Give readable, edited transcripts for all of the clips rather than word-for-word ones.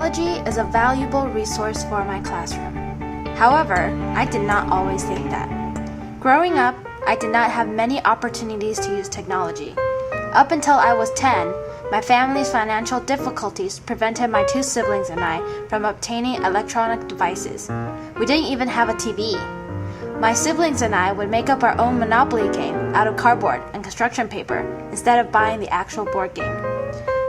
Technology is a valuable resource for my classroom. However, I did not always think that. Growing up, I did not have many opportunities to use technology. Up until I was 10, my family's financial difficulties prevented my two siblings and I from obtaining electronic devices. We didn't even have a TV. My siblings and I would make up our own Monopoly game out of cardboard and construction paper instead of buying the actual board game.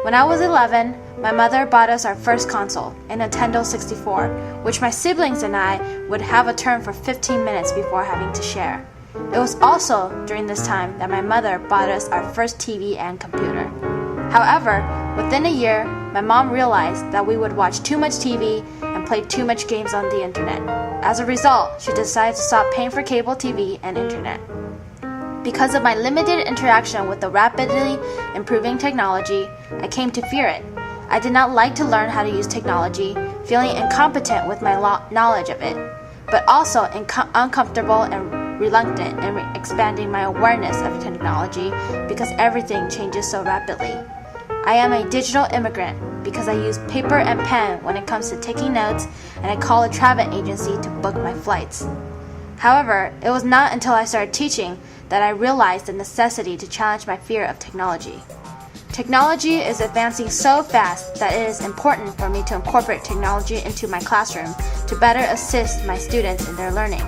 When I was 11, my mother bought us our first console, a Nintendo 64, which my siblings and I would have a turn for 15 minutes before having to share. It was also during this time that my mother bought us our first TV and computer. However, within a year, my mom realized that we would watch too much TV and play too much games on the internet. As a result, she decided to stop paying for cable TV and internet. Because of my limited interaction with the rapidly improving technology, I came to fear it. I did not like to learn how to use technology, feeling incompetent with my knowledge of it, but also uncomfortable and reluctant in expanding my awareness of technology because everything changes so rapidly. I am a digital immigrant because I use paper and pen when it comes to taking notes, and I call a travel agency to book my flights. However, it was not until I started teaching that I realized the necessity to challenge my fear of technology. Technology is advancing so fast that it is important for me to incorporate technology into my classroom to better assist my students in their learning.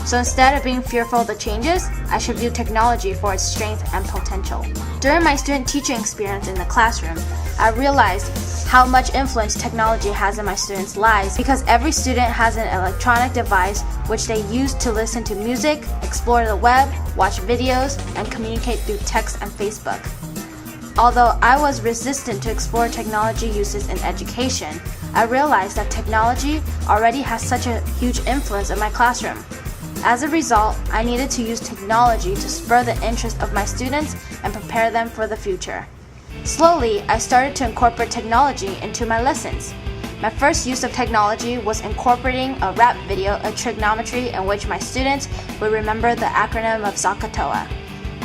So instead of being fearful of the changes, I should view technology for its strength and potential. During my student teaching experience in the classroom, I realized how much influence technology has in my students' lives because every student has an electronic device which they use to listen to music, explore the web, watch videos, and communicate through text and Facebook. Although I was resistant to explore technology uses in education, I realized that technology already has such a huge influence in my classroom. As a result, I needed to use technology to spur the interest of my students and prepare them for the future. Slowly, I started to incorporate technology into my lessons. My first use of technology was incorporating a rap video of trigonometry in which my students would remember the acronym of SOHCAHTOA.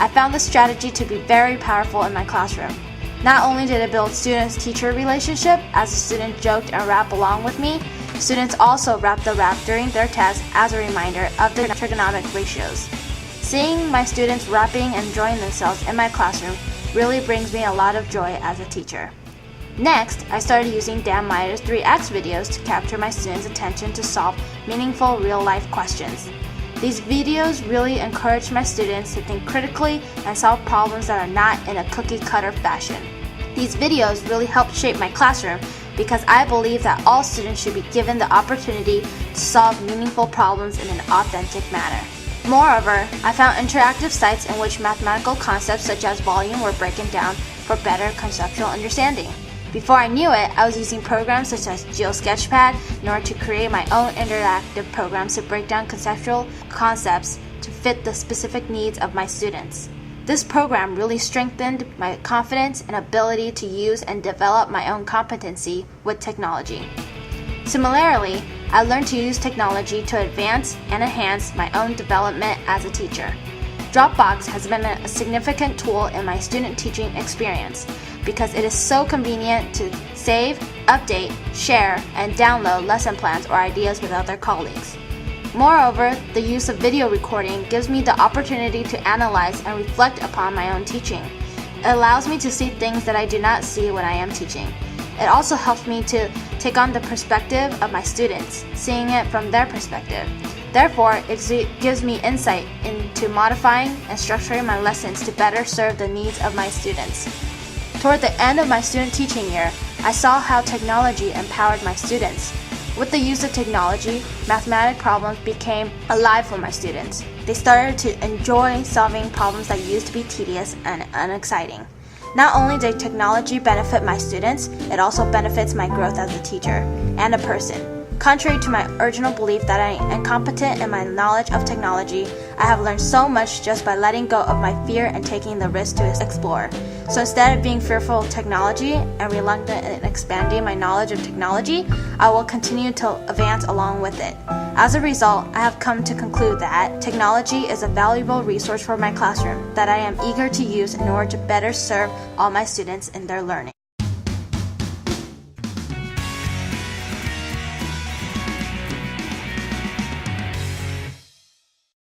I found this strategy to be very powerful in my classroom. Not only did it build student-teacher relationship as the student joked and rapped along with me, students also rapped the rap during their tests as a reminder of the trigonometric ratios. Seeing my students rapping and enjoying themselves in my classroom really brings me a lot of joy as a teacher. Next, I started using Dan Meyer's 3X videos to capture my students' attention to solve meaningful real-life questions. These videos really encouraged my students to think critically and solve problems that are not in a cookie-cutter fashion. These videos really helped shape my classroom because I believe that all students should be given the opportunity to solve meaningful problems in an authentic manner. Moreover, I found interactive sites in which mathematical concepts such as volume were broken down for better conceptual understanding. Before I knew it, I was using programs such as GeoSketchpad in order to create my own interactive programs to break down conceptual concepts to fit the specific needs of my students. This program really strengthened my confidence and ability to use and develop my own competency with technology. Similarly, I learned to use technology to advance and enhance my own development as a teacher. Dropbox has been a significant tool in my student teaching experience because it is so convenient to save, update, share, and download lesson plans or ideas with other colleagues. Moreover, the use of video recording gives me the opportunity to analyze and reflect upon my own teaching. It allows me to see things that I do not see when I am teaching. It also helps me to take on the perspective of my students, seeing it from their perspective. Therefore, it gives me insight into modifying and structuring my lessons to better serve the needs of my students. Toward the end of my student teaching year, I saw how technology empowered my students. With the use of technology, mathematical problems became alive for my students. They started to enjoy solving problems that used to be tedious and unexciting. Not only did technology benefit my students, it also benefits my growth as a teacher and a person. Contrary to my original belief that I am incompetent in my knowledge of technology, I have learned so much just by letting go of my fear and taking the risk to explore. So instead of being fearful of technology and reluctant in expanding my knowledge of technology, I will continue to advance along with it. As a result, I have come to conclude that technology is a valuable resource for my classroom that I am eager to use in order to better serve all my students in their learning.